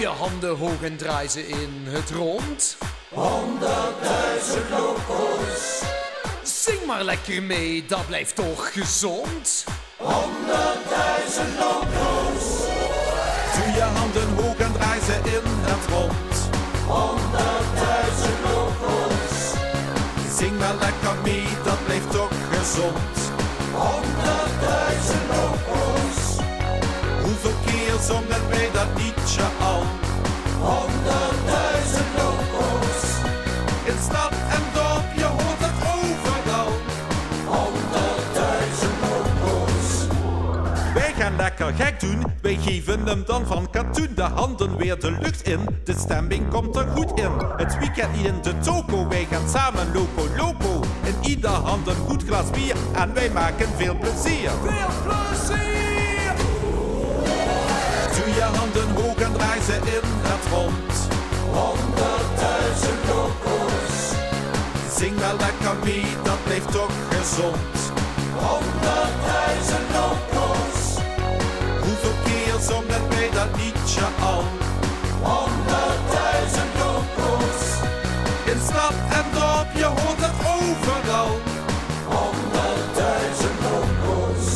je handen hoog en draai ze in het rond. 100.000 loco's. Zing maar lekker mee, dat blijft toch gezond. 100.000 loco's. Doe je handen hoog en draai ze in het rond. 100.000 loco's. Zing maar lekker mee, dat blijft toch gezond. 100.000 loco's. Hoeveel keer zongen wij dat liedje al? 100.000 loco's. In stad en dorp, je hoort het overal. 100.000 loco's. Wij gaan lekker gek doen, wij geven hem dan van katoen. De handen weer de lucht in, de stemming komt er goed in. Het weekend niet in de toko, wij gaan samen loco loco. In ieder hand een goed glas bier en wij maken veel plezier. Veel plezier! Doe je handen hoog en draai ze in het rond. 100.000 loco's. Zing wel lekker mee, dat blijft toch gezond. 100.000 loco's. Hoeveel keer zongen wij dat liedje al? 100.000 loco's. In stad en dorp, je hoort het overal. 100.000 loco's.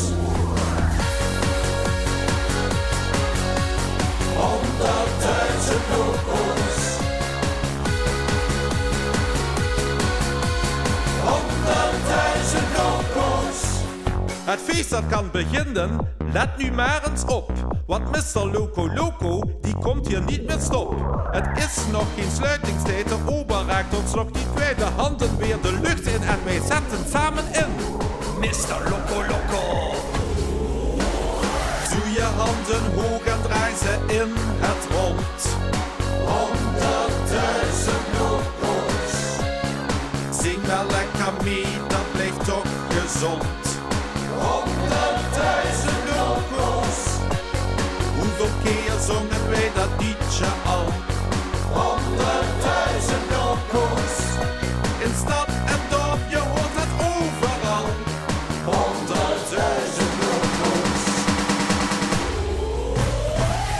100.000 loco's. 100.000 loco's. Het feest dat kan beginnen, let nu maar eens op. Want Mr. Loco Loco, die komt hier niet meer stop. Het is nog geen sluitingstijd, de ober raakt ons nog niet kwijt. De handen weer de lucht in en wij zetten samen in. Mr. Loco Loco. Doe je handen hoog en draai ze in het rond. 100.000 loco's. Zing wel lekker mee, dat blijft toch gezond. 100.000 loco's. Hoeveel keer zongen wij dat liedje al? 100.000 loco's. In stad en dorp, je hoort het overal. 100.000 loco's.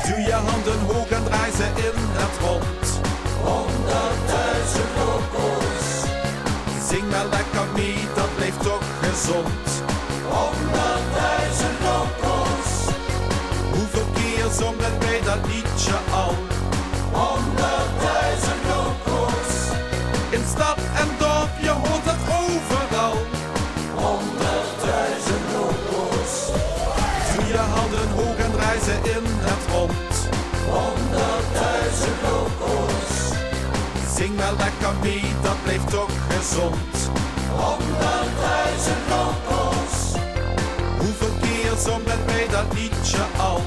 Doe je handen hoog en draai ze in het rond. 100.000 loco's. Zing wel lekker mee, dat blijft toch gezond. 100.000 loco's. Hoeveel keer zongen wij dat liedje al? 100.000 loco's. In stad en dorp, je hoort het overal. 100.000 loco's. Doe je handen hoog en draai ze in het rond. 100.000 loco's. Zing wel lekker mee, dat blijft toch gezond. 100.000 loco's. Hoeveel keer zongen wij dat liedje al?